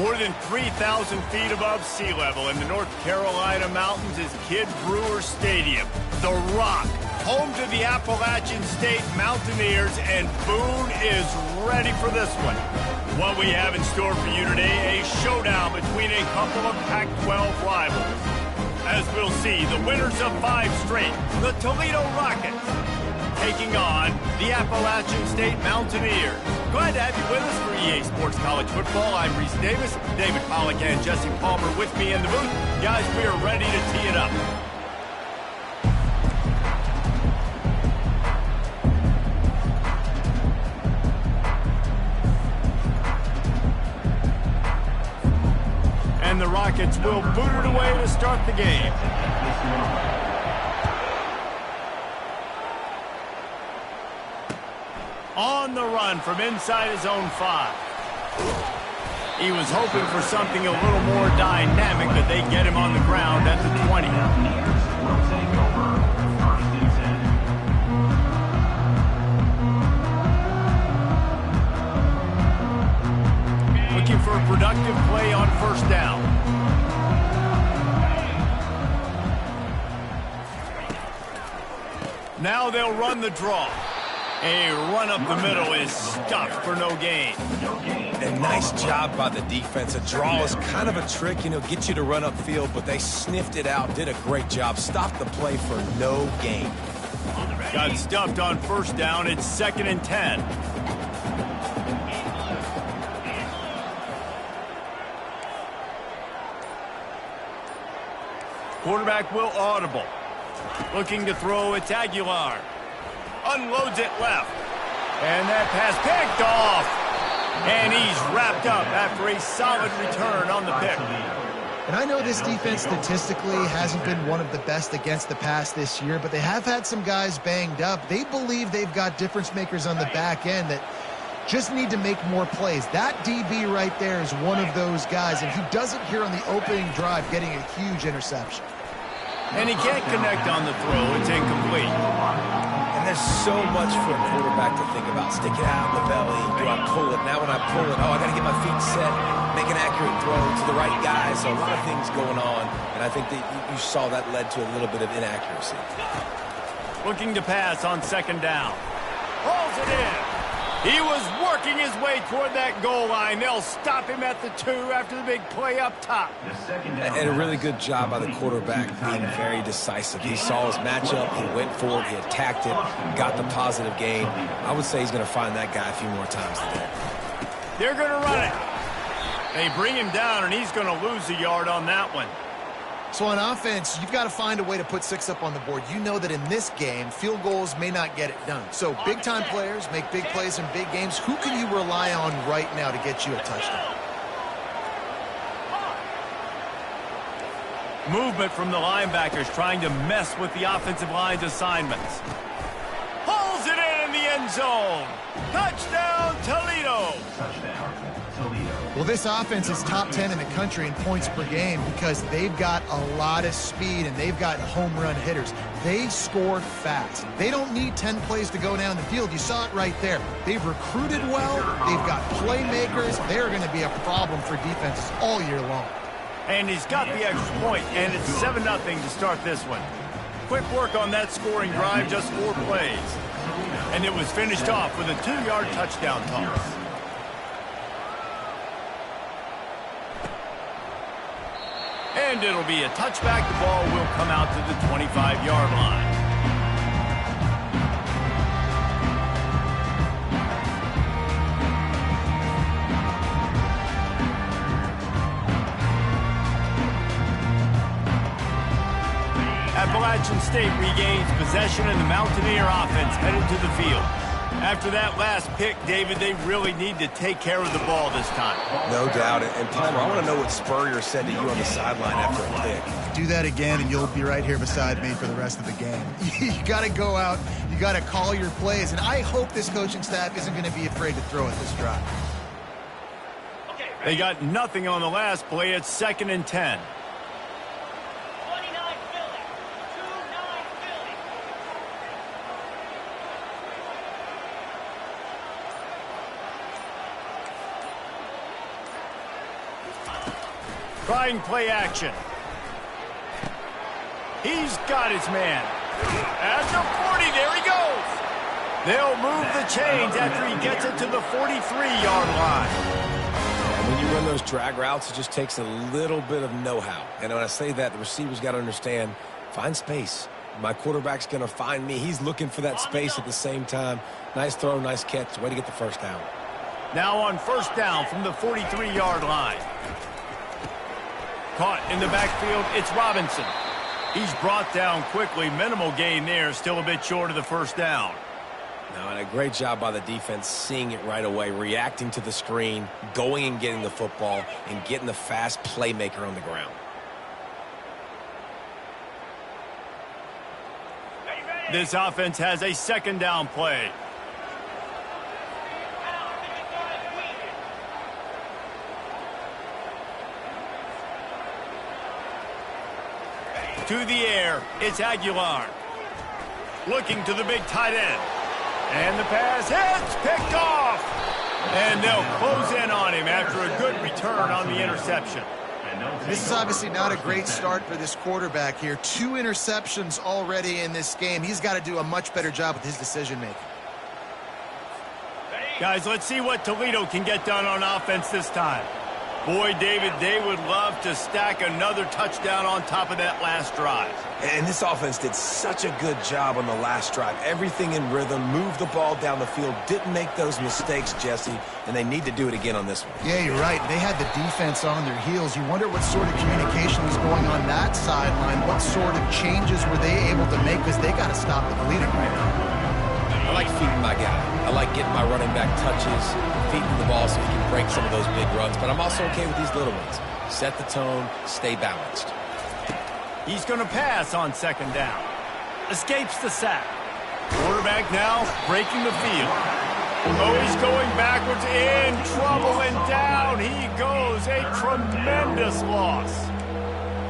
More than 3,000 feet above sea level in the North Carolina mountains is Kid Brewer Stadium, the Rock, home to the Appalachian State Mountaineers, and Boone is ready for this one. What we have in store for you today, a showdown between a couple of Pac-12 rivals. As we'll see, the winners of 5 straight, the Toledo Rockets, taking on the Appalachian State Mountaineers. Glad to have you with us for EA Sports College Football. I'm Reese Davis, David Pollack and Jesse Palmer with me in the booth. Guys, we are ready to tee it up. And the Rockets will boot it away to start the game. On the run from inside his own 5. He was hoping for something a little more dynamic, but they get him on the ground at the 20. Looking for a productive play on first down. Now they'll run the draw. A run up the middle is stuffed for no gain. A nice job by the defense. A draw is kind of a trick, get you to run upfield, but they sniffed it out, did a great job, stopped the play for no gain. Got stuffed on first down. It's 2nd and 10. Quarterback will audible. Looking to throw, it's Aguilar. Unloads it left. And that pass picked off. And he's wrapped up after a solid return on the pick. And I know this defense statistically hasn't been one of the best against the pass this year, but they have had some guys banged up. They believe they've got difference makers on the back end that just need to make more plays. That DB right there is one of those guys, and he does it here on the opening drive, getting a huge interception. And he can't connect on the throw. It's incomplete. And there's so much for a quarterback to think about. Stick it out in the belly. Do I pull it? Now when I pull it, I got to get my feet set, make an accurate throw to the right guy. So a lot of things going on, and I think that you saw that led to a little bit of inaccuracy. Looking to pass on 2nd down. Rolls it in. He was working his way toward that goal line. They'll stop him at the 2 after the big play up top. And a really good job by the quarterback being very decisive. He saw his matchup, he went for it, he attacked it, got the positive gain. I would say he's going to find that guy a few more times today. They're going to run it. They bring him down, and he's going to lose a yard on that one. So on offense, you've got to find a way to put 6 up on the board. You know that in this game, field goals may not get it done. So big-time players make big plays in big games. Who can you rely on right now to get you a touchdown? Movement from the linebackers trying to mess with the offensive line's assignments. Pulls it in the end zone. Touchdown, Toledo. Well, this offense is top 10 in the country in points per game because they've got a lot of speed and they've got home run hitters. They score fast. They don't need 10 plays to go down the field. You saw it right there. They've recruited well. They've got playmakers. They're going to be a problem for defenses all year long. And he's got the extra point, and it's 7-0 to start this one. Quick work on that scoring drive, just 4 plays. And it was finished off with a 2-yard touchdown toss. And it'll be a touchback. The ball will come out to the 25-yard line. Appalachian State regains possession, and the Mountaineer offense headed to the field. After that last pick, David, they really need to take care of the ball this time. No doubt. And Palmer, I want to know what Spurrier said to you on the sideline after a pick. Do that again, and you'll be right here beside me for the rest of the game. You got to go out. You got to call your plays. And I hope this coaching staff isn't going to be afraid to throw it this drive. They got nothing on the last play. It's 2nd and 10. Trying play action. He's got his man. At the 40, there he goes. They'll move the chains after he gets it to the 43-yard line. When you run those drag routes, it just takes a little bit of know-how. And when I say that, the receiver's got to understand, find space. My quarterback's going to find me. He's looking for that space at the same time. Nice throw, nice catch. Way to get the first down. Now on first down from the 43-yard line. Caught in the backfield, it's Robinson. He's brought down quickly. Minimal gain there, still a bit short of the first down. Now, and a great job by the defense seeing it right away, reacting to the screen, going and getting the football, and getting the fast playmaker on the ground. This offense has a second down play. To the air, it's Aguilar. Looking to the big tight end. And the pass hits, picked off. And they'll close in on him after a good return on the interception. This is obviously not a great start for this quarterback here. 2 interceptions already in this game. He's got to do a much better job with his decision-making. Guys, let's see what Toledo can get done on offense this time. Boy, David, they would love to stack another touchdown on top of that last drive. And this offense did such a good job on the last drive. Everything in rhythm, moved the ball down the field, didn't make those mistakes, Jesse, and they need to do it again on this one. Yeah, you're right. They had the defense on their heels. You wonder what sort of communication was going on that sideline. What sort of changes were they able to make, because they got to stop the bleeding right now. I like feeding my guy. I like getting my running back touches, feeding the ball so he can break some of those big runs, but I'm also okay with these little ones. Set the tone, stay balanced. He's going to pass on second down. Escapes the sack. Quarterback now breaking the field. Oh, he's going backwards, in trouble, and down he goes. A tremendous loss.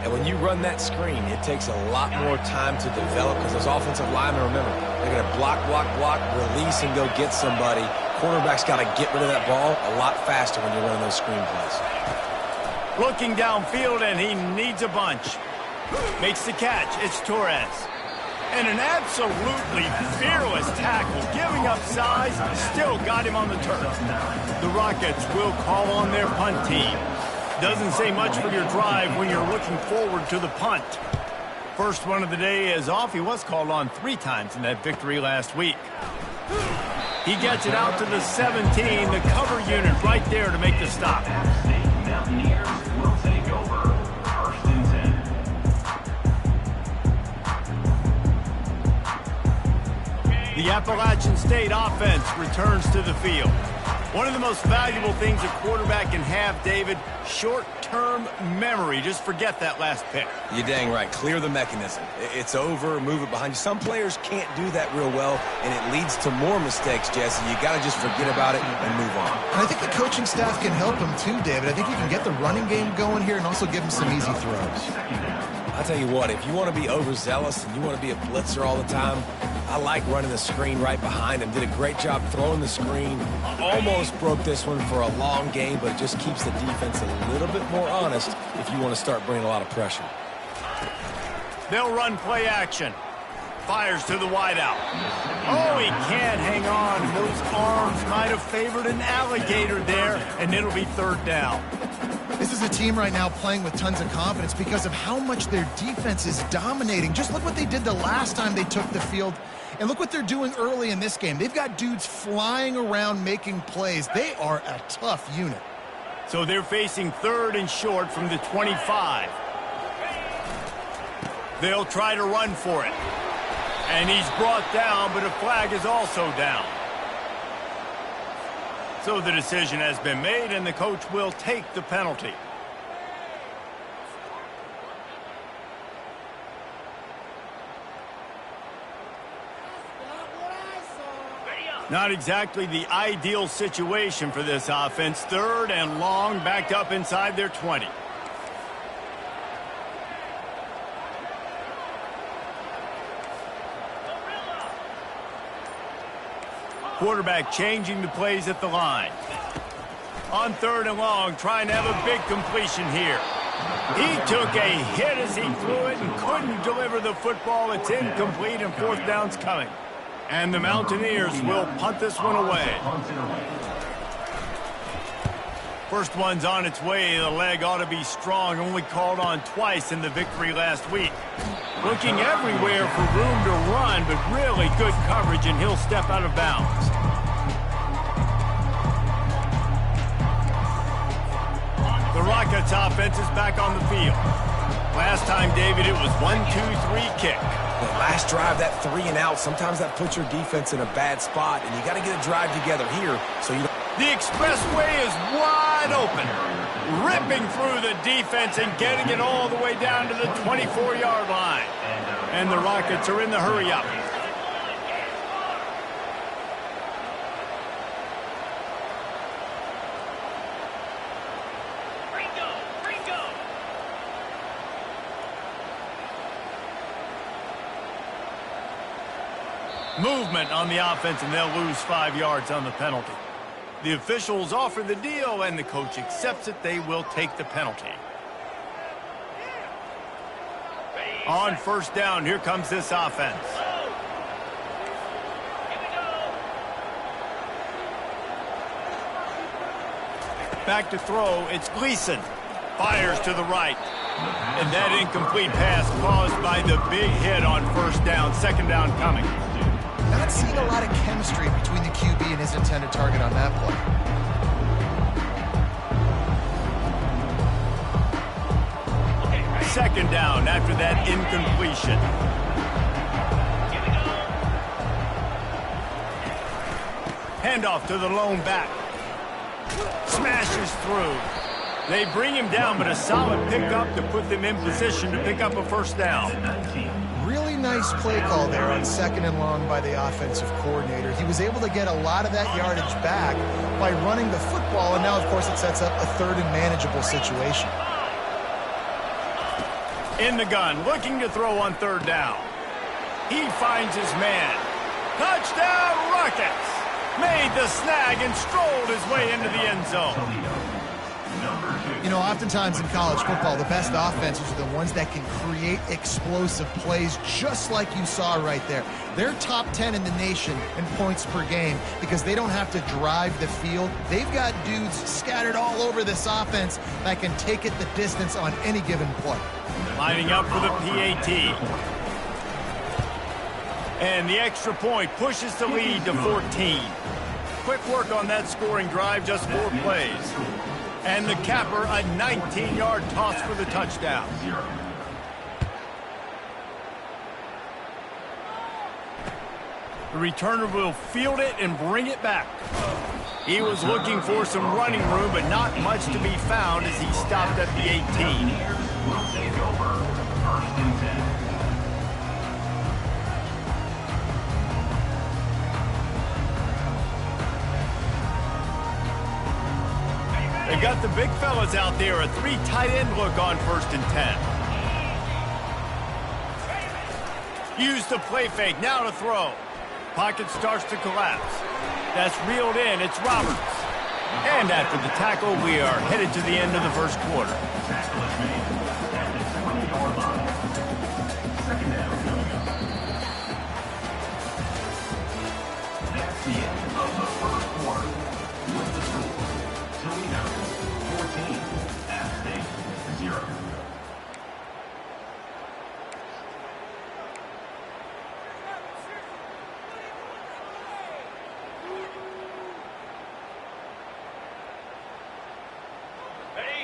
And when you run that screen, it takes a lot more time to develop because those offensive linemen, remember, they're going to block, release, and go get somebody. Quarterback's got to get rid of that ball a lot faster when you're running those screen plays. Looking downfield, and he needs a bunch. Makes the catch. It's Torres. And an absolutely fearless tackle, giving up size, still got him on the turf. The Rockets will call on their punt team. Doesn't say much for your drive when you're looking forward to the punt. First one of the day is off. He was called on 3 times in that victory last week. He gets it out to the 17, the cover unit right there to make the stop. Mountaineers will take over. First and 10. The Appalachian State offense returns to the field. One of the most valuable things a quarterback can have, David, short-term memory. Just forget that last pick. You're dang right. Clear the mechanism. It's over, move it behind you. Some players can't do that real well, and it leads to more mistakes, Jesse. You got to just forget about it and move on. And I think the coaching staff can help him too, David. I think you can get the running game going here and also give him some easy throws. I'll tell you what, if you want to be overzealous and you want to be a blitzer all the time, I like running the screen right behind him. Did a great job throwing the screen. Almost broke this one for a long game, but it just keeps the defense a little bit more honest if you want to start bringing a lot of pressure. They'll run play action. Fires to the wideout. Oh, he can't hang on. Those arms might have favored an alligator there, and it'll be third down. This is a team right now playing with tons of confidence because of how much their defense is dominating. Just look what they did the last time they took the field, and look what they're doing early in this game. They've got dudes flying around making plays. They are a tough unit. So they're facing third and short from the 25. They'll try to run for it. And he's brought down, but a flag is also down. So the decision has been made, and the coach will take the penalty. Not exactly the ideal situation for this offense. Third and long, backed up inside their 20. Quarterback changing the plays at the line. On third and long, trying to have a big completion here. He took a hit as he threw it and couldn't deliver the football. It's incomplete and fourth down's coming. And the Mountaineers will punt this one away. First one's on its way. The leg ought to be strong. Only called on twice in the victory last week. Looking everywhere for room to run, but really good coverage, and he'll step out of bounds. The Rockets offense is back on the field. Last time, David, it was 1-2-3 kick. The last drive, that 3 and out, sometimes that puts your defense in a bad spot, and you got to get a drive together here so you don't... The expressway is wide open, ripping through the defense and getting it all the way down to the 24-yard line. And the Rockets are in the hurry-up. Movement on the offense, and they'll lose 5 yards on the penalty. The officials offer the deal, and the coach accepts it. They will take the penalty. On first down, here comes this offense. Back to throw, it's Gleason. Fires to the right. And that incomplete pass caused by the big hit on first down. Second down coming. Not seeing a lot of chemistry between the QB and his intended target on that play. Second down after that incompletion. Handoff to the lone back. Smashes through. They bring him down, but a solid pickup to put them in position to pick up a first down. Really nice play call there on second and long by the offensive coordinator. He was able to get a lot of that yardage back by running the football, and now, of course, it sets up a third and manageable situation. In the gun, looking to throw on third down. He finds his man. Touchdown, Rockets! Made the snag and strolled his way into the end zone. You know, oftentimes in college football, the best offenses are the ones that can create explosive plays, just like you saw right there. They're top 10 in the nation in points per game because they don't have to drive the field. They've got dudes scattered all over this offense that can take it the distance on any given play. Lining up for the PAT. And the extra point pushes the lead to 14. Quick work on that scoring drive, just 4 plays. And the capper, a 19-yard toss for the touchdown. The returner will field it and bring it back. He was looking for some running room, but not much to be found as he stopped at the 18. Will take over. First and 10. They got the big fellas out there, a 3 tight end look on first and 10. Use the play fake, now to throw. Pocket starts to collapse. That's reeled in, it's Roberts. And after the tackle, we are headed to the end of the first quarter. Tackle is made at the 20-yard line. Second down coming up. That's the end of the first quarter. With the score, Toledo 14, App State 0.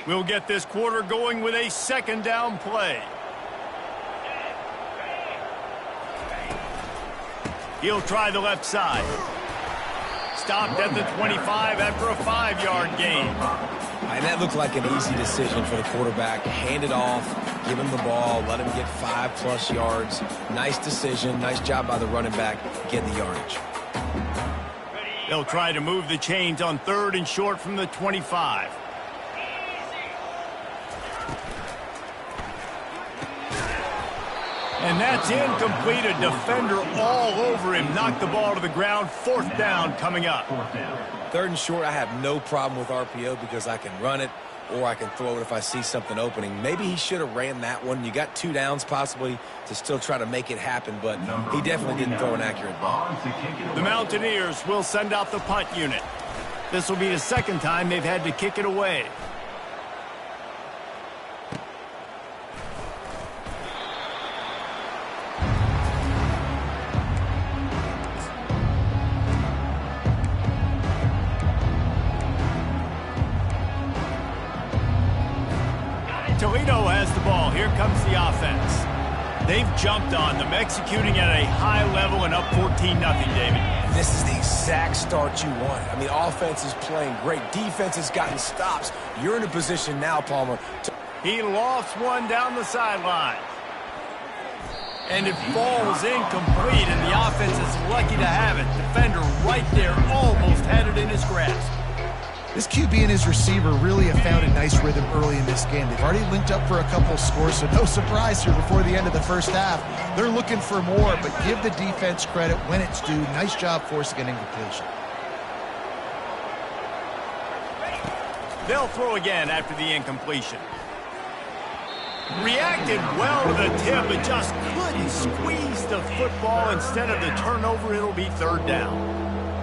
We'll get this quarter going with a second down play. He'll try the left side. Stopped at the 25 after a 5-yard gain. And that looked like an easy decision for the quarterback. Hand it off, give him the ball, let him get 5+ yards. Nice decision, nice job by the running back, get the yardage. They'll try to move the chains on third and short from the 25. And that's incomplete. A defender all over him. Knocked the ball to the ground. Fourth down coming up. Third and short, I have no problem with RPO because I can run it, or I can throw it if I see something opening. Maybe he should have ran that one. You got 2 downs possibly to still try to make it happen, but he definitely didn't throw an accurate ball. The Mountaineers will send out the punt unit. This will be the second time they've had to kick it away. Toledo has the ball. Here comes the offense. They've jumped on them, executing at a high level and up 14-0, David. This is the exact start you want. I mean, offense is playing great. Defense has gotten stops. You're in a position now, Palmer. He lofts one down the sideline. And it falls incomplete, and the offense is lucky to have it. Defender right there almost had it in his grasp. This QB and his receiver really have found a nice rhythm early in this game. They've already linked up for a couple scores, so no surprise here before the end of the first half. They're looking for more, but give the defense credit when it's due. Nice job forcing an incompletion. They'll throw again after the incompletion. Reacted well to the tip, but just couldn't squeeze the football. Instead of the turnover, it'll be 3rd down.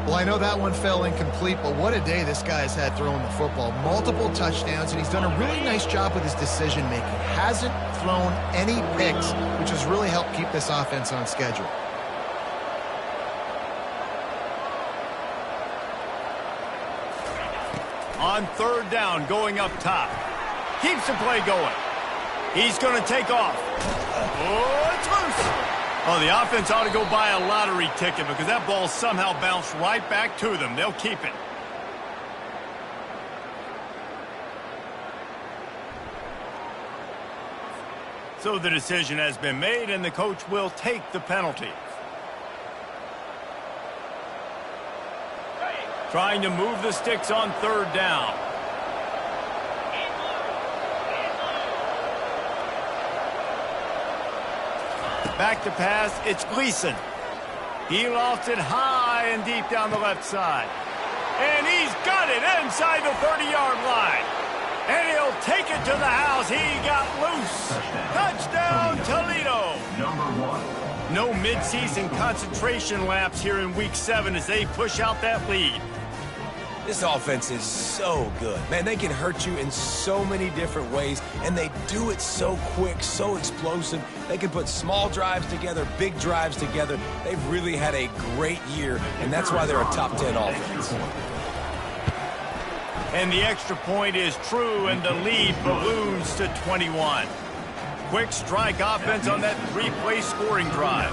Well, I know that one fell incomplete, but what a day this guy has had throwing the football. Multiple touchdowns, and he's done a really nice job with his decision-making. Hasn't thrown any picks, which has really helped keep this offense on schedule. On 3rd down, going up top. Keeps the play going. He's going to take off. Oh, it's loose. Oh, the offense ought to go buy a lottery ticket because that ball somehow bounced right back to them. They'll keep it. So the decision has been made, and the coach will take the penalty. Trying to move the sticks on 3rd down. Back to pass, it's Gleason. He lofts it high and deep down the left side. And he's got it inside the 30-yard line. And he'll take it to the house. He got loose. Touchdown, Toledo. No midseason concentration laps here in Week 7 as they push out that lead. This offense is so good. Man, they can hurt you in so many different ways, and they do it so quick, so explosive. They can put small drives together, big drives together. They've really had a great year, and that's why they're a top 10 offense. And the extra point is true, and the lead balloons to 21. Quick strike offense on that 3-play scoring drive.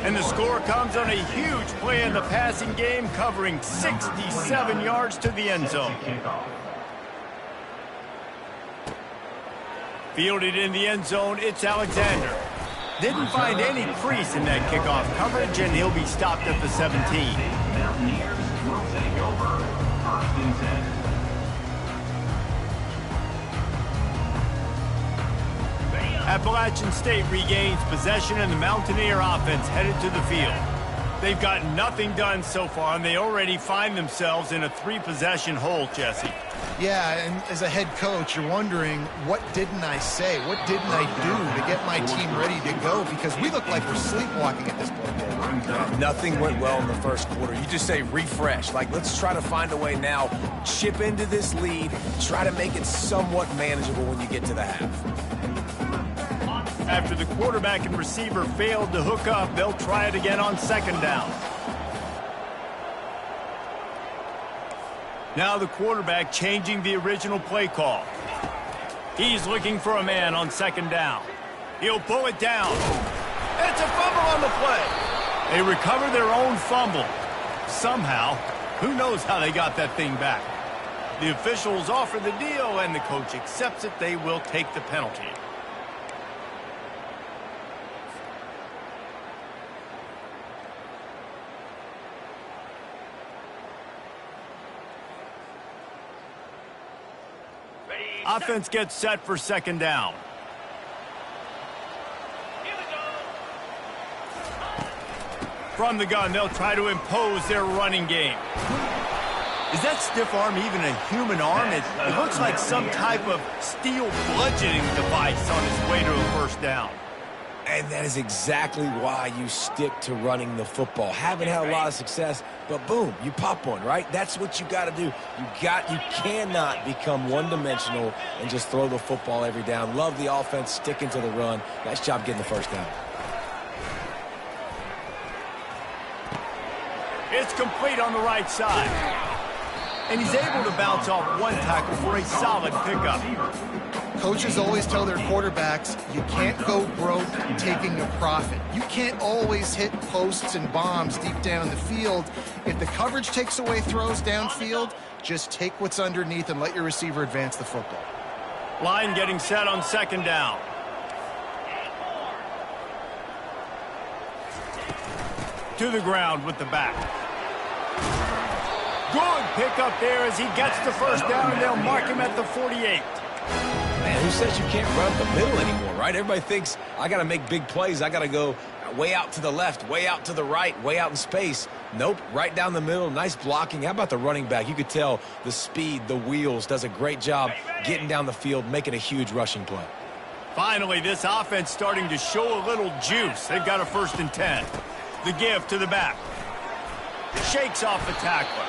And the score comes on a huge play in the passing game, covering 67 yards to the end zone. Fielded in the end zone, it's Alexander. Didn't find any crease in that kickoff coverage, and he'll be stopped at the 17. Mountaineers will take over 1st and 10. Appalachian State regains possession, and the Mountaineer offense headed to the field. They've got nothing done so far, and they already find themselves in a 3-possession hole, Jesse. Yeah, and as a head coach, you're wondering, what didn't I say? What didn't I do to get my team ready to go? Because we look like we're sleepwalking at this point. Nothing went well in the first quarter. You just say refresh. Like, let's try to find a way now, chip into this lead, try to make it somewhat manageable when you get to the half. After the quarterback and receiver failed to hook up, they'll try it again on 2nd down. Now the quarterback changing the original play call. He's looking for a man on 2nd down. He'll pull it down. It's a fumble on the play. They recover their own fumble. Somehow, who knows how they got that thing back. The officials offer the deal, and the coach accepts it. They will take the penalty. Offense gets set for 2nd down. From the gun, they'll try to impose their running game. Is that stiff arm even a human arm? It looks like some type of steel bludgeoning device on its way to a first down. And that is exactly why you stick to running the football. Haven't had a lot of success, but boom, you pop one, right? That's what you got to do. You cannot become one-dimensional and just throw the football every down. Love the offense, sticking to the run. Nice job getting the first down. It's complete on the right side. And he's able to bounce off one tackle for a solid pickup. Coaches always tell their quarterbacks, you can't go broke taking a profit. You can't always hit posts and bombs deep down the field. If the coverage takes away throws downfield, just take what's underneath and let your receiver advance the football. Line getting set on second down. To the ground with the back. Good pickup there as he gets the first down, and they'll mark him at the 48. Man, who says you can't run up the middle anymore, right? Everybody thinks, I got to make big plays. I got to go way out to the left, way out to the right, way out in space. Nope, right down the middle. Nice blocking. How about the running back? You could tell the speed, the wheels, does a great job getting down the field, making a huge rushing play. Finally, this offense starting to show a little juice. They've got a 1st and 10. The give to the back. Shakes off the tackler.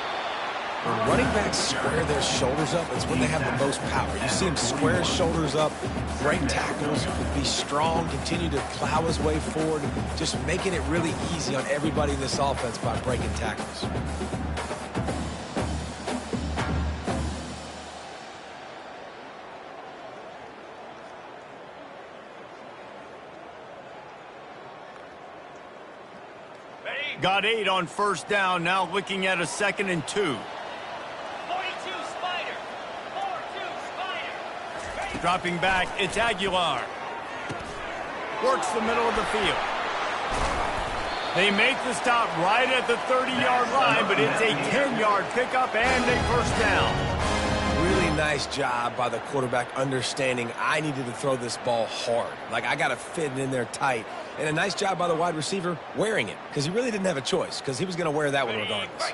When running backs square their shoulders up, it's when they have the most power. You see him square his shoulders up, break tackles, be strong, continue to plow his way forward, just making it really easy on everybody in this offense by breaking tackles. Got 8 on first down, now looking at a 2nd and 2. Dropping back, it's Aguilar. Works the middle of the field. They make the stop right at the 30-yard line, but it's a 10-yard pickup and a first down. Really nice job by the quarterback understanding I needed to throw this ball hard. Like, I got to fit it in there tight. And a nice job by the wide receiver wearing it, because he really didn't have a choice, because he was going to wear that one regardless.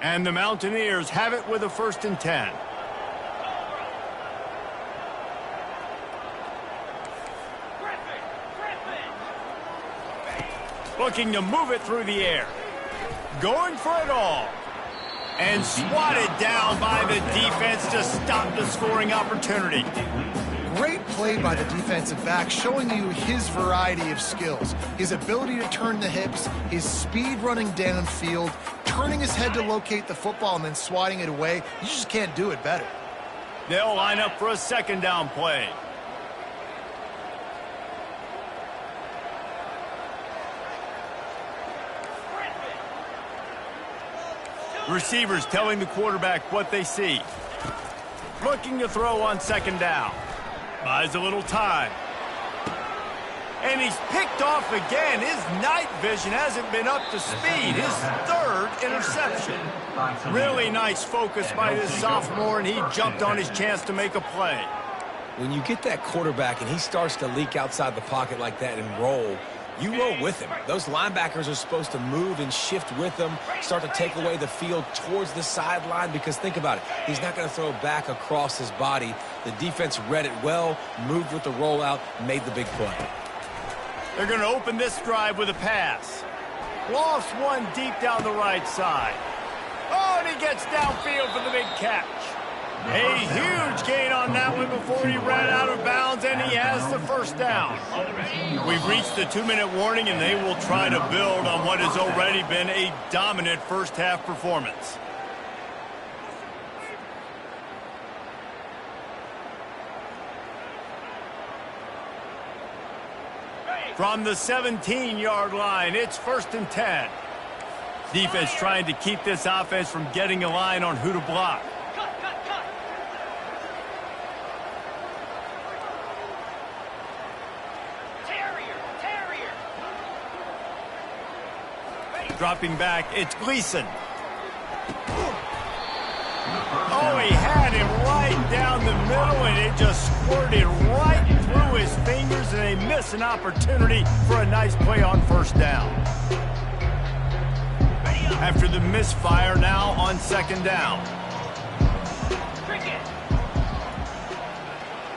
And the Mountaineers have it with a 1st and 10. Looking to move it through the air. Going for it all. And swatted down by the defense to stop the scoring opportunity. Great play by the defensive back, showing you his variety of skills. His ability to turn the hips, his speed running downfield, turning his head to locate the football and then swatting it away. You just can't do it better. They'll line up for a 2nd down play. Receivers telling the quarterback what they see. Looking to throw on 2nd down. Buys a little time. And he's picked off again. His night vision hasn't been up to speed. His 3rd interception. Really nice focus by this sophomore, and he jumped on his chance to make a play. When you get that quarterback and he starts to leak outside the pocket like that and roll, you roll with him. Those linebackers are supposed to move and shift with him, start to take away the field towards the sideline, because think about it. He's not going to throw back across his body. The defense read it well, moved with the rollout, made the big play. They're going to open this drive with a pass. Lofts one deep down the right side. Oh, and he gets downfield for the big catch. A huge gain on that one before he ran out of bounds, and he has the first down. We've reached the 2-minute warning, and they will try to build on what has already been a dominant first-half performance. From the 17-yard line, it's 1st and 10. Defense trying to keep this offense from getting a line on who to block. Dropping back, it's Gleason. Oh, he had him right down the middle, and it just squirted right through his fingers, and they miss an opportunity for a nice play on 1st down. After the misfire, now on second down.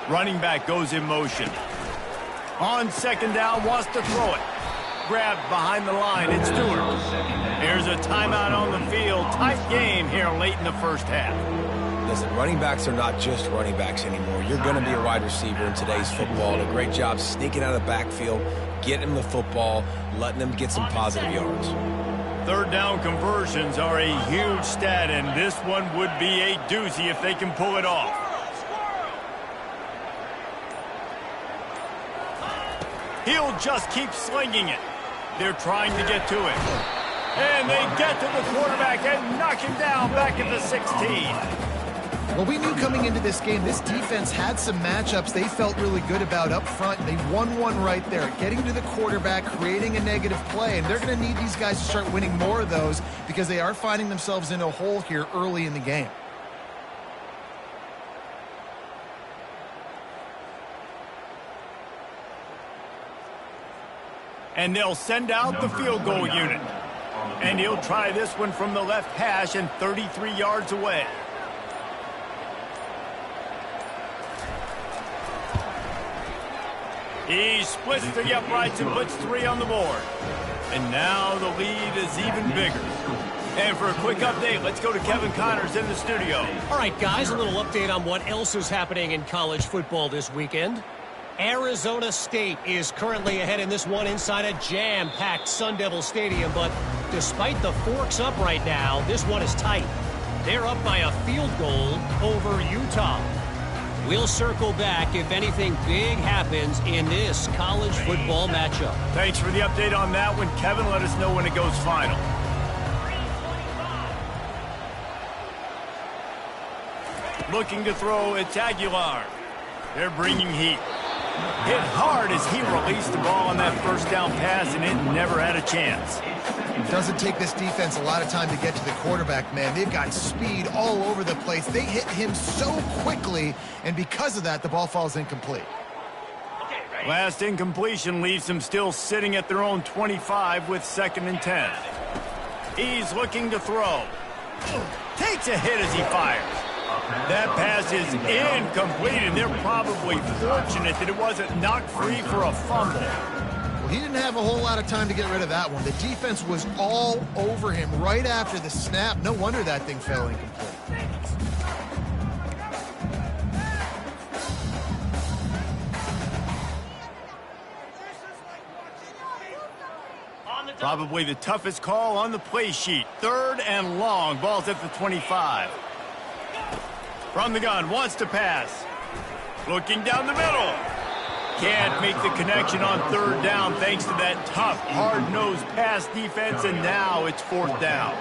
Running back goes in motion. On second down, wants to throw it. Grabbed behind the line, it's Stewart. Here's a timeout on the field. Tight game here late in the first half. Listen, running backs are not just running backs anymore. You're going to be a wide receiver in today's football. A great job sneaking out of the backfield, getting them the football, letting them get some positive yards. Third down conversions are a huge stat, and this one would be a doozy if they can pull it off. He'll just keep slinging it. They're trying to get to it. And they get to the quarterback and knock him down back at the 16. Well, we knew coming into this game, this defense had some matchups they felt really good about up front. They won one right there, getting to the quarterback, creating a negative play, and they're going to need these guys to start winning more of those because they are finding themselves in a hole here early in the game. And they'll send out the field goal unit. And he'll try this one from the left hash and 33 yards away. He splits the uprights and puts 3 on the board. And now the lead is even bigger. And for a quick update, let's go to Kevin Connors in the studio. All right, guys, a little update on what else is happening in college football this weekend. Arizona State is currently ahead in this one inside a jam-packed Sun Devil Stadium, but despite the forks up right now, this one is tight. They're up by a field goal over Utah. We'll circle back if anything big happens in this college football matchup. Thanks for the update on that one, Kevin. Let us know when it goes final. Looking to throw, it's Aguilar. They're bringing heat. Hit hard as he released the ball on that first down pass, and it never had a chance. It doesn't take this defense a lot of time to get to the quarterback, man. They've got speed all over the place. They hit him so quickly, and because of that, the ball falls incomplete. Last incompletion leaves them still sitting at their own 25 with 2nd and 10. He's looking to throw. Takes a hit as he fires. That pass is incomplete, and they're probably fortunate that it wasn't knocked free for a fumble. Well, he didn't have a whole lot of time to get rid of that one. The defense was all over him right after the snap. No wonder that thing fell incomplete. Probably the toughest call on the play sheet. 3rd and long. Ball's at the 25. From the gun, wants to pass. Looking down the middle. Can't make the connection on 3rd down thanks to that tough, hard-nosed pass defense, and now it's 4th down.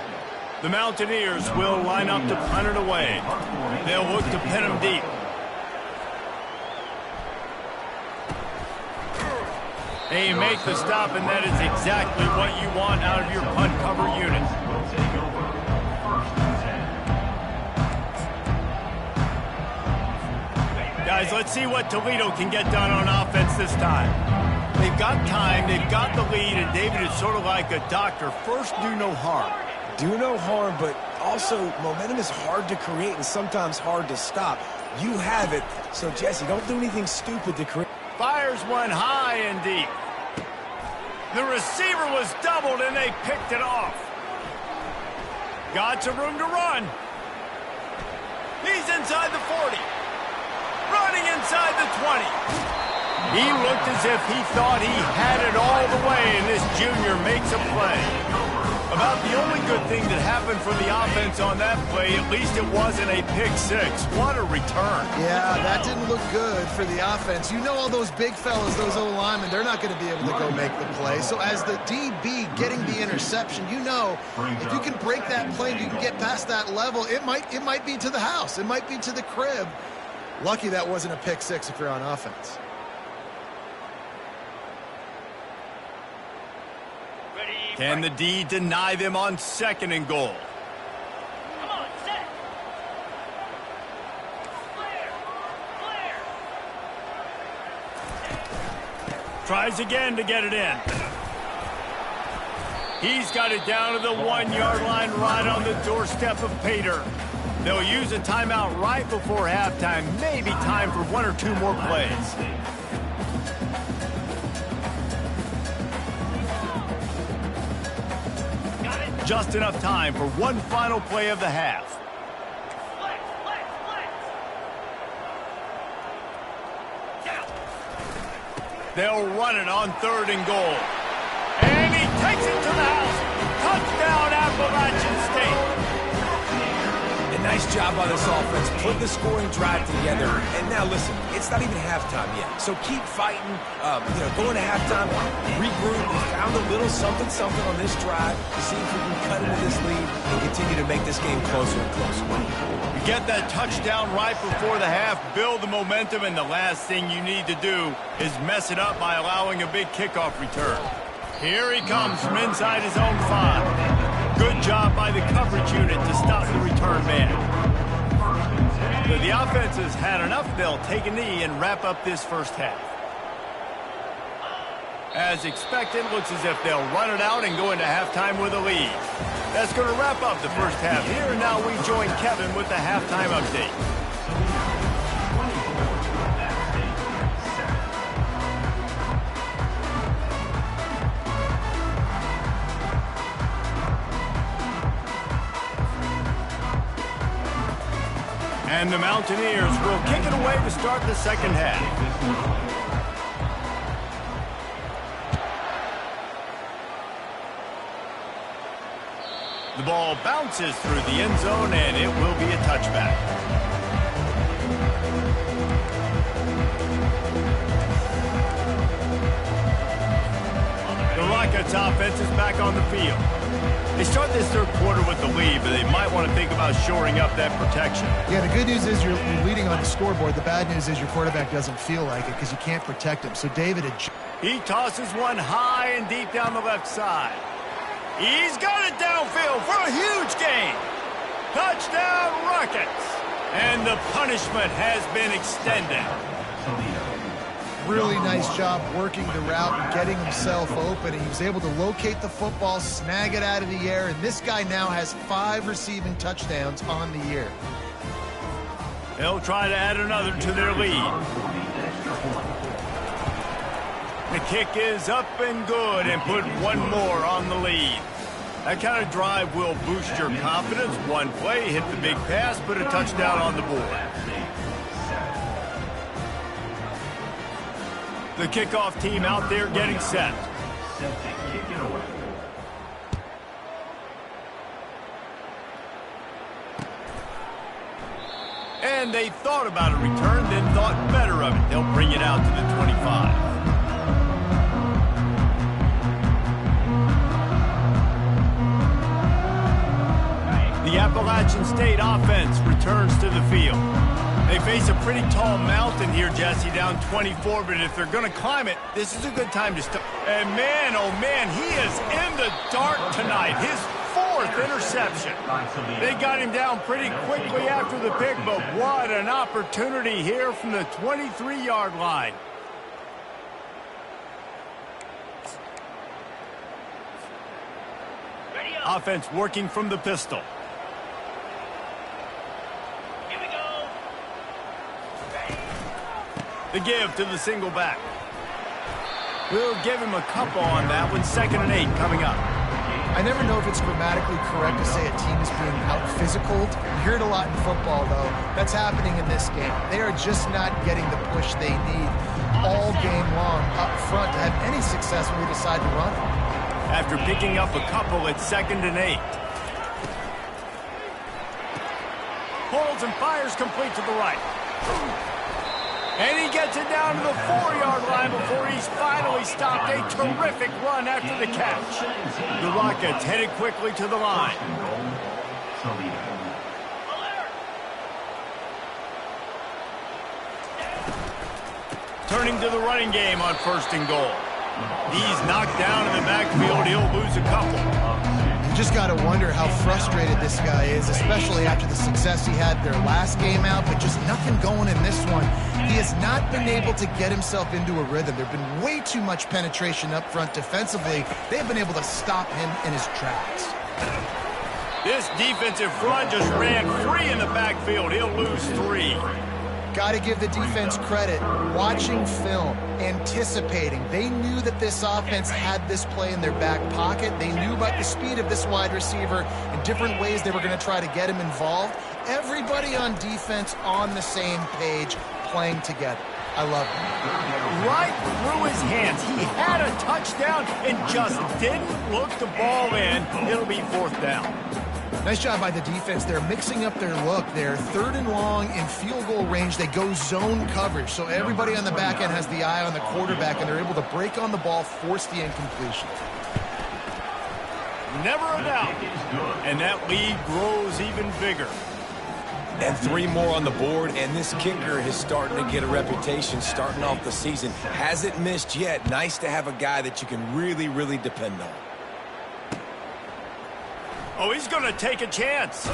The Mountaineers will line up to punt it away. They'll look to pin him deep. They make the stop, and that is exactly what you want out of your punt cover unit. Guys, let's see what Toledo can get done on offense this time. They've got time, they've got the lead, and David is sort of like a doctor. First, do no harm. Do no harm, but also momentum is hard to create and sometimes hard to stop. You have it, so Jesse, don't do anything stupid to create. Fires one high and deep. The receiver was doubled, and they picked it off. Got some room to run. He's inside the 40. Running inside the 20. He looked as if he thought he had it all the way, and this junior makes a play. About the only good thing that happened for the offense on that play, at least it wasn't a pick 6. What a return. Yeah, that didn't look good for the offense. You know all those big fellas, those O-linemen, they're not going to be able to go make the play. So as the DB getting the interception, you know if you can break that play and you can get past that level, it might be to the house. It might be to the crib. Lucky that wasn't a pick 6 if you're on offense. Can the D deny them on 2nd and goal? Come on, set. Clear. Tries again to get it in. He's got it down to the 1-yard line right on the doorstep of Pater. They'll use a timeout right before halftime. Maybe time for 1 or 2 more plays. Just enough time for one final play of the half. They'll run it on 3rd and goal. And he takes it to the house. Touchdown, Appalachian State. A nice job by this offense, put the scoring drive together. And now listen, it's not even halftime yet. So keep fighting, going to halftime, regroup. We found a little something on this drive to see if we can cut into this lead and continue to make this game closer and closer. You get that touchdown right before the half, build the momentum, and the last thing you need to do is mess it up by allowing a big kickoff return. Here he comes from inside his own 5. Good job by the coverage unit to stop the return man. So the offense has had enough. They'll take a knee and wrap up this first half. As expected, looks as if they'll run it out and go into halftime with a lead. That's going to wrap up the first half here, and now we join Kevin with the halftime update. And the Mountaineers will kick it away to start the second half. The ball bounces through the end zone, and it will be a touchback. The Rockets offense is back on the field. They start this third quarter with the lead, but they might want to think about shoring up that protection. Yeah, the good news is you're leading on the scoreboard. The bad news is your quarterback doesn't feel like it because you can't protect him. So David, he tosses one high and deep down the left side. He's got it downfield for a huge gain. Touchdown, Rockets. And the punishment has been extended. really nice job working the route and getting himself open. He was able to locate the football, snag it out of the air, and this guy now has 5 receiving touchdowns on the year. They'll try to add another to their lead. The kick is up and good and put one more on the lead. That kind of drive will boost your confidence. One play, hit the big pass, put a touchdown on the board. The kickoff team out there getting set. And they thought about a return, then thought better of it. They'll bring it out to the 25. The Appalachian State offense returns to the field. They face a pretty tall mountain here, Jesse, down 24, but if they're going to climb it, this is a good time to start. And man, oh man, he is in the dark tonight. His 4th interception. They got him down pretty quickly after the pick, but what an opportunity here from the 23-yard line. Offense working from the pistol. The give to the single back. We'll give him a couple on that one. 2nd and 8 coming up. I never know if it's grammatically correct to say a team is being out-physicaled. You hear it a lot in football, though. That's happening in this game. They are just not getting the push they need all game long up front to have any success when we decide to run. After picking up a couple, it's 2nd and 8. Holds and fires complete to the right. And he gets it down to the 4-yard line before he's finally stopped. A terrific run after the catch. The Rockets headed quickly to the line. Turning to the running game on 1st and goal. He's knocked down in the backfield. He'll lose a couple. just got to wonder how frustrated this guy is, especially after the success he had their last game out, but just nothing going in this one. He has not been able to get himself into a rhythm. There have been way too much penetration up front defensively. They've been able to stop him in his tracks. This defensive front just ran free in the backfield. He'll lose 3. Got to give the defense credit. Watching film, anticipating. They knew that this offense had this play in their back pocket. They knew about the speed of this wide receiver and different ways they were going to try to get him involved. Everybody on defense on the same page, playing together. I love it. Right through his hands. He had a touchdown and just didn't look the ball in. It'll be 4th down. Nice job by the defense. They're mixing up their look. They're 3rd and long in field goal range. They go zone coverage. So everybody on the back end has the eye on the quarterback, and they're able to break on the ball, force the incompletion. Never a doubt. And that lead grows even bigger. And 3 more on the board, and this kicker is starting to get a reputation starting off the season. Hasn't missed yet. Nice to have a guy that you can really, really depend on. Oh, he's going to take a chance.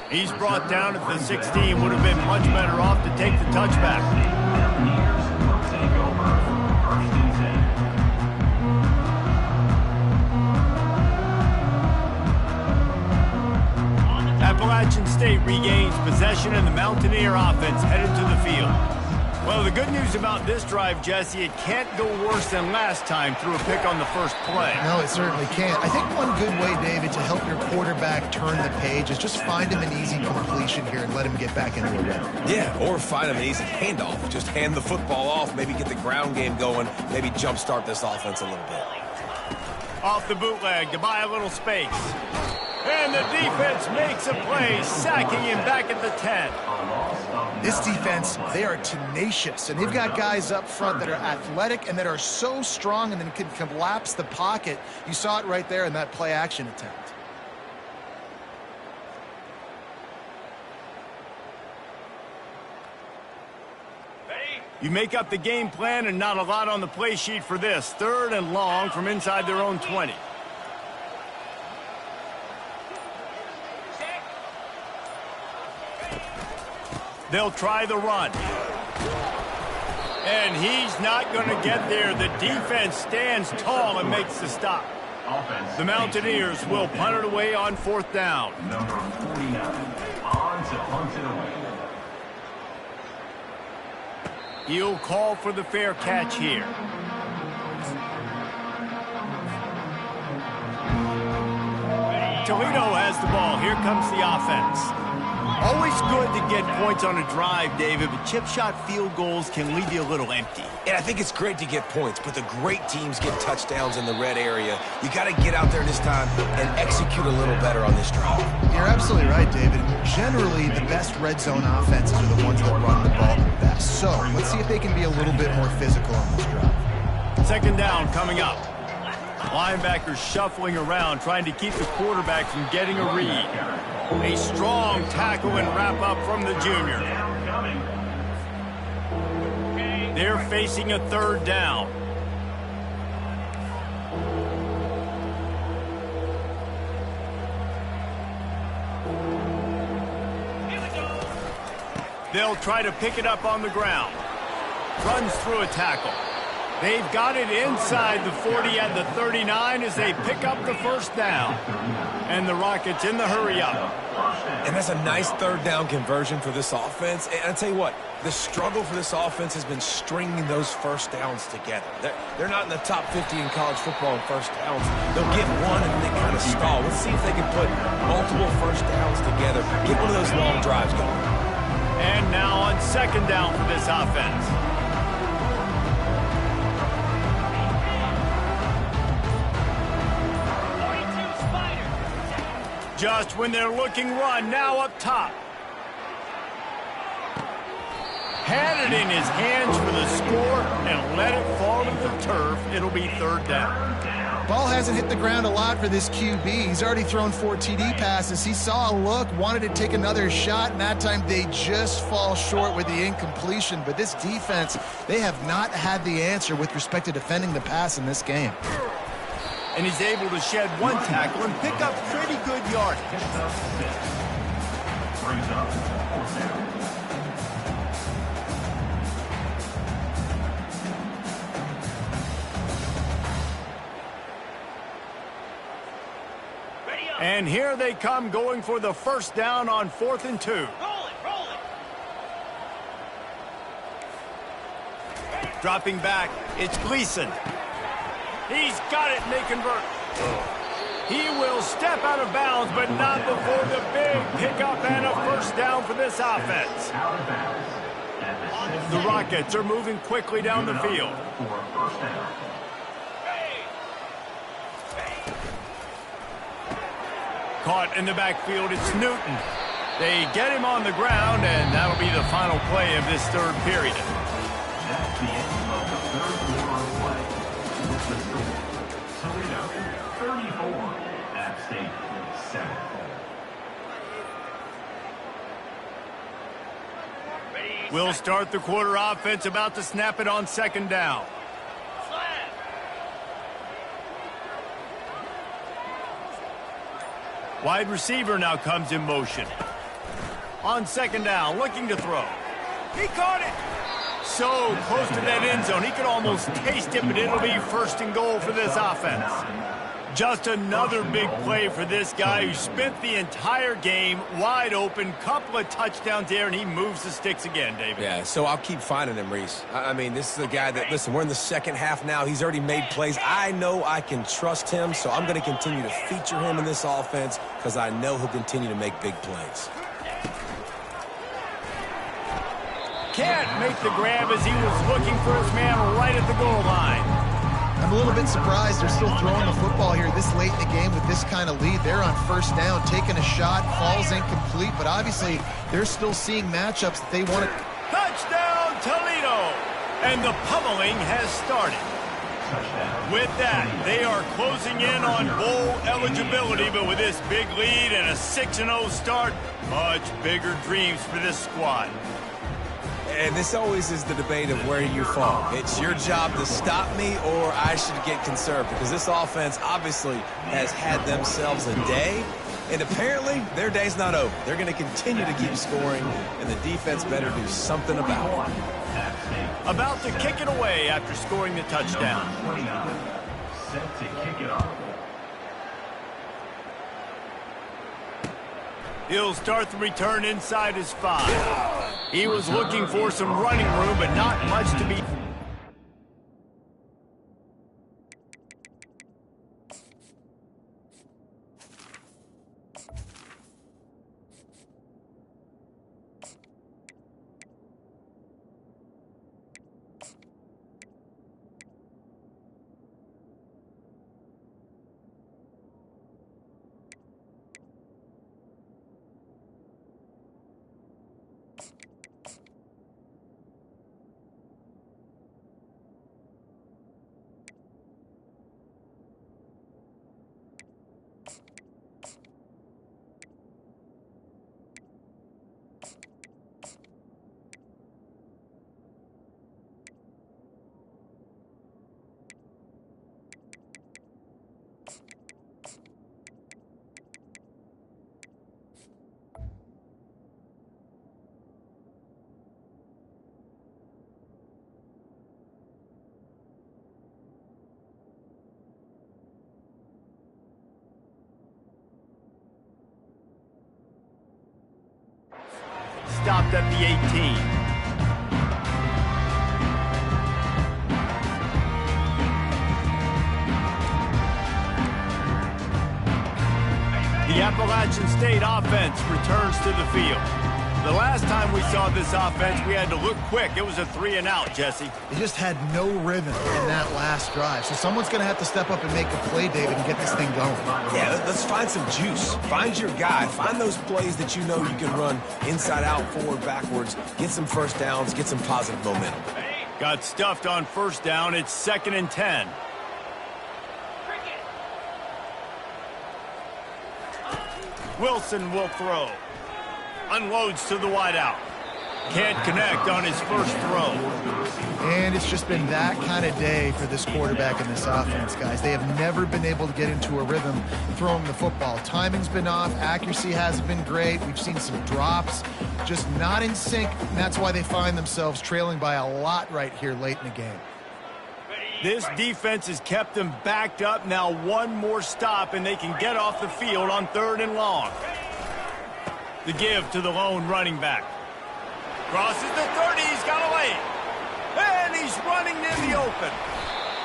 He's brought down at the 16. Would have been much better off to take the touchback. Appalachian State regains possession, and the Mountaineer offense headed to the field. Well, the good news about this drive, Jesse, it can't go worse than last time through a pick on the first play. No, it certainly can't. I think one good way, David, to help your quarterback turn the page is just find him an easy completion here and let him get back into a rhythm. Yeah, or find him an easy handoff. Just hand the football off, maybe get the ground game going, maybe jumpstart this offense a little bit. Off the bootleg to buy a little space. And the defense makes a play, sacking him back at the 10. This defense, they are tenacious, and they've got guys up front that are athletic and that are so strong and then can collapse the pocket. You saw it right there in that play-action attempt. You make up the game plan and not a lot on the play sheet for this. 3rd and long from inside their own 20. They'll try the run. And he's not going to get there. The defense stands tall and makes the stop. The Mountaineers will punt it away on 4th down. Number 49, on to punt it away. He'll call for the fair catch here. Toledo has the ball. Here comes the offense. Always good to get points on a drive, David, but chip shot field goals can leave you a little empty. And I think it's great to get points, but the great teams get touchdowns in the red area. You got to get out there this time and execute a little better on this drive. You're absolutely right, David. Generally, the best red zone offenses are the ones that run the ball the best. So let's see if they can be a little bit more physical on this drive. 2nd down coming up. Linebackers shuffling around, trying to keep the quarterback from getting a read. A strong tackle and wrap up from the junior. They're facing a 3rd down. They'll try to pick it up on the ground. Runs through a tackle. They've got it inside the 40 at the 39 as they pick up the 1st down. And the Rockets in the hurry-up. And that's a nice 3rd down conversion for this offense. And I'll tell you what, the struggle for this offense has been stringing those 1st downs together. They're not in the top 50 in college football in 1st downs. They'll get one and they kind of stall. Let's see if they can put multiple 1st downs together. Get one of those long drives going. And now on 2nd down for this offense. Just when they're looking run, now up top. Had it in his hands for the score and let it fall to the turf. It'll be 3rd down. Ball hasn't hit the ground a lot for this QB. He's already thrown 4 TD passes. He saw a look, wanted to take another shot, and that time they just fall short with the incompletion. But this defense, they have not had the answer with respect to defending the pass in this game. and he's able to shed one tackle and pick up pretty good yardage. Picks up 6. Brings up 4th down. Ready up. And here they come going for the first down on 4th and 2. Roll it, roll it. Dropping back, it's Gleason. He's got it and they convert. He will step out of bounds, but not before the big pickup and a first down for this offense. Out of bounds. At the 6. The Rockets are moving quickly down the field. For a first down. Caught in the backfield, it's Newton. They get him on the ground, and that'll be the final play of this third period. That's the end of the third quarter of play. With the score, Toledo 34, App State 7. We'll start the quarter offense, about to snap it on 2nd down. Slam. Wide receiver now comes in motion. On 2nd down, looking to throw. He caught it! So close to that end zone, he could almost taste it, but it'll be 1st and goal for this offense. Just another big play for this guy who spent the entire game wide open, couple of touchdowns there, and he moves the sticks again, David. Yeah, so I'll keep finding him, Reese. I mean, this is a guy that, listen, we're in the second half now. He's already made plays. I know I can trust him, so I'm going to continue to feature him in this offense because I know he'll continue to make big plays. Can't make the grab as he was looking for his man right at the goal line. I'm a little bit surprised they're still throwing the football here this late in the game with this kind of lead. They're on 1st down, taking a shot, falls incomplete, but obviously they're still seeing matchups that they want to. Touchdown, Toledo! And the pummeling has started. With that, they are closing in on bowl eligibility, but with this big lead and a 6-0 start, much bigger dreams for this squad. And this always is the debate of where you fall. It's your job to stop me or I should get conserved because this offense obviously has had themselves a day, and apparently their day's not over. They're going to continue to keep scoring, and the defense better do something about it. About to kick it away after scoring the touchdown. Number 29, set to kick it off. He'll start the return inside his 5. He was looking for some running room, but not much to be. Stopped at the 18. The Appalachian State offense returns to the field. The last time we saw this offense, we had to look quick. It was a 3-and-out, Jesse. They just had no rhythm in that last drive. So someone's going to have to step up and make a play, David, and get this thing going. Yeah, let's find some juice. Find your guy. Find those plays that you know you can run inside out, forward, backwards. Get some first downs. Get some positive momentum. Got stuffed on 1st down. It's 2nd and 10. Wilson will throw. Unloads to the wideout. Can't connect on his first throw. And it's just been that kind of day for this quarterback and this offense, guys. They have never been able to get into a rhythm throwing the football. Timing's been off. Accuracy hasn't been great. We've seen some drops, just not in sync, and that's why they find themselves trailing by a lot right here late in the game. This defense has kept them backed up. Now one more stop, and they can get off the field on 3rd and long. The give to the lone running back. Crosses the 30. He's got away. And he's running in the open.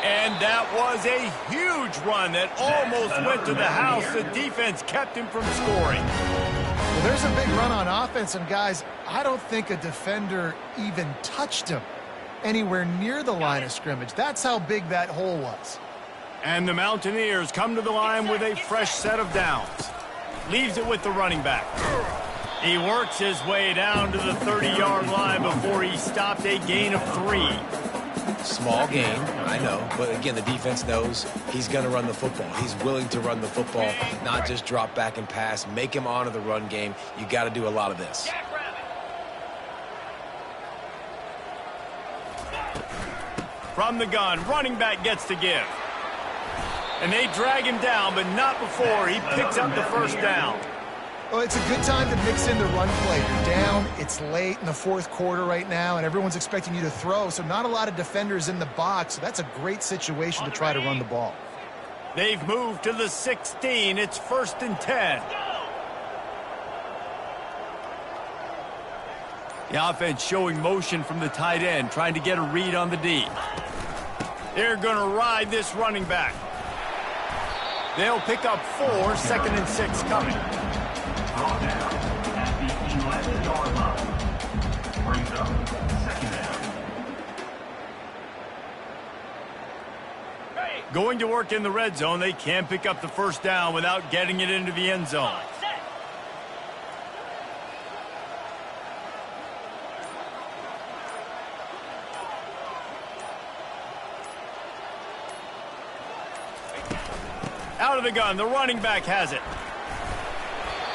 And that was a huge run that almost went to the house. The defense kept him from scoring. Well, there's a big run on offense, and guys, I don't think a defender even touched him anywhere near the line of scrimmage. That's how big that hole was. And the Mountaineers come to the line with a fresh set of downs. Leaves it with the running back. He works his way down to the 30-yard line before he stopped a gain of 3. Small gain, I know, but again, the defense knows he's going to run the football. He's willing to run the football, not just drop back and pass, make him honor the run game. You got to do a lot of this. From the gun, running back gets to give. And they drag him down, but not before he picks up the first down. Well, it's a good time to mix in the run play. You're down, it's late in the 4th quarter right now, and everyone's expecting you to throw, so not a lot of defenders in the box, so that's a great situation to try to run the ball. They've moved to the 16. It's 1st and 10. The offense showing motion from the tight end, trying to get a read on the D. They're going to ride this running back. They'll pick up 4, 2nd and 6 coming. Brought down at the 11-yard line. Brings up 2nd down. Going to work in the red zone, they can pick up the first down without getting it into the end zone. Out of the gun, the running back has it.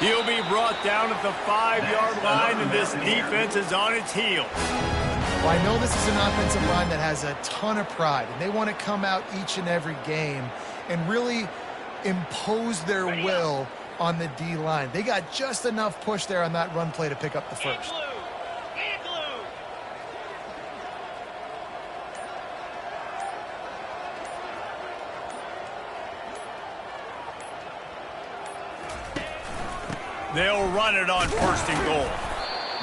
He'll be brought down at the 5-yard line, and this defense is on its heels. Well, I know this is an offensive line that has a ton of pride, and they want to come out each and every game and really impose their will on the D-line. They got just enough push there on that run play to pick up the first. They'll run it on 1st and goal.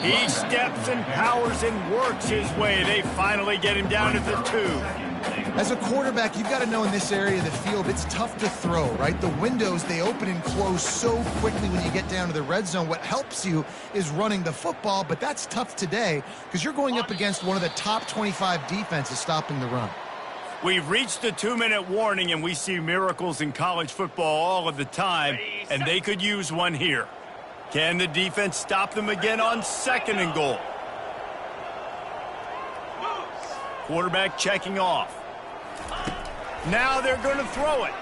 He steps and powers and works his way. They finally get him down at the 2. As a quarterback, you've got to know in this area of the field, it's tough to throw, right? The windows, they open and close so quickly when you get down to the red zone. What helps you is running the football, but that's tough today because you're going up against one of the top 25 defenses stopping the run. We've reached the 2-minute warning, and we see miracles in college football all of the time, and they could use one here. Can the defense stop them again on 2nd and goal? Quarterback checking off. Now they're going to throw it.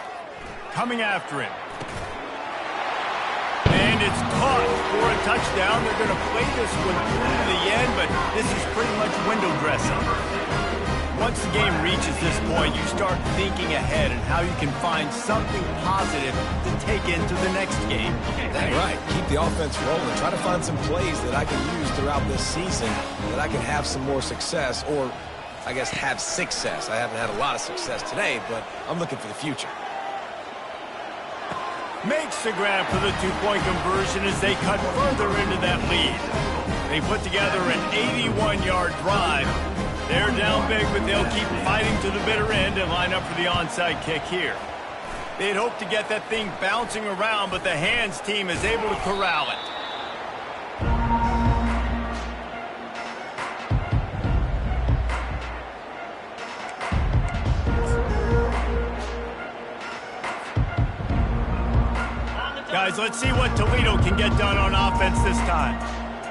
Coming after him. And it's caught for a touchdown. They're going to play this one through to the end, but this is pretty much window dressing. Once the game reaches this point, you start thinking ahead and how you can find something positive to take into the next game. That's right. Keep the offense rolling. Try to find some plays that I can use throughout this season that I can have some more success, or I guess have success. I haven't had a lot of success today, but I'm looking for the future. Makes the grab for the 2-point conversion as they cut further into that lead. They put together an 81-yard drive. They're down big, but they'll keep fighting to the bitter end and line up for the onside kick here. They'd hoped to get that thing bouncing around, but the hands team is able to corral it. Guys, let's see what Toledo can get done on offense this time.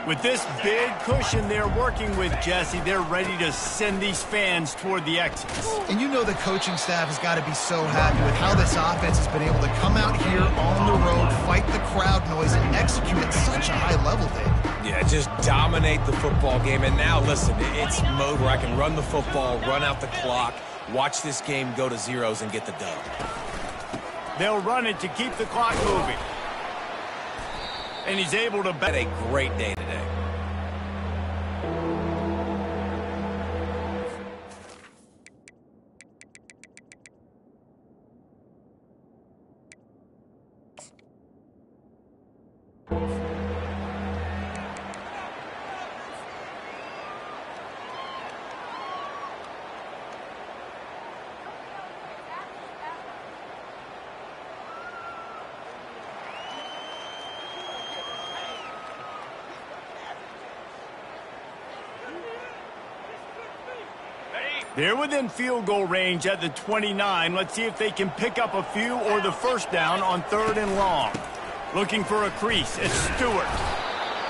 With this big cushion they're working with, Jesse, they're ready to send these fans toward the exits. And you know the coaching staff has got to be so happy with how this offense has been able to come out here on the road, fight the crowd noise, and execute at such a high level, David. Yeah, just dominate the football game. And now, listen, it's mode where I can run the football, run out the clock, watch this game go to zeros and get the dub. They'll run it to keep the clock moving. And he's able to bet. Had a great day today. They're within field goal range at the 29. Let's see if they can pick up a few or the first down on 3rd and long. Looking for a crease. It's Stewart.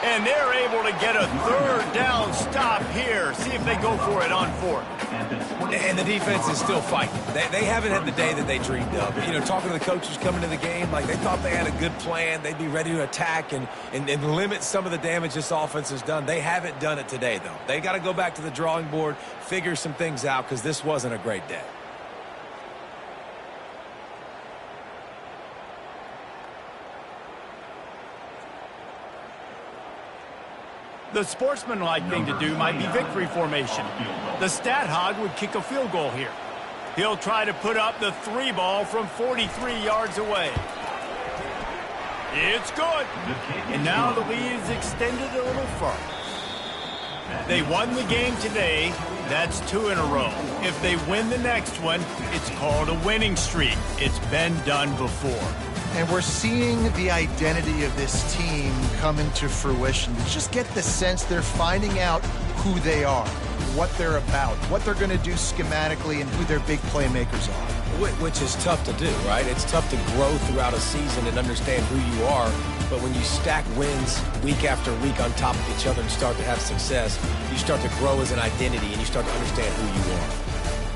And they're able to get a 3rd down stop here. See if they go for it on 4th. And the defense is still fighting. They haven't had the day that they dreamed of. You know, talking to the coaches coming to the game, like they thought they had a good plan. They'd be ready to attack and limit some of the damage this offense has done. They haven't done it today, though. They got to go back to the drawing board, figure some things out, because this wasn't a great day. The sportsmanlike thing to do might be victory formation. The stat hog would kick a field goal here. He'll try to put up the 3 ball from 43 yards away. It's good. And now the lead is extended a little further. They won the game today. That's 2 in a row. If they win the next one, it's called a winning streak. It's been done before. And we're seeing the identity of this team come into fruition. You just get the sense they're finding out who they are, what they're about, what they're going to do schematically, and who their big playmakers are. Which is tough to do, right? It's tough to grow throughout a season and understand who you are. But when you stack wins week after week on top of each other and start to have success, you start to grow as an identity and you start to understand who you are.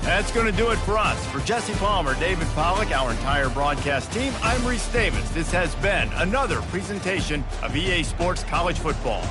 That's going to do it for us. For Jesse Palmer, David Pollack, our entire broadcast team, I'm Reese Davis. This has been another presentation of EA Sports College Football.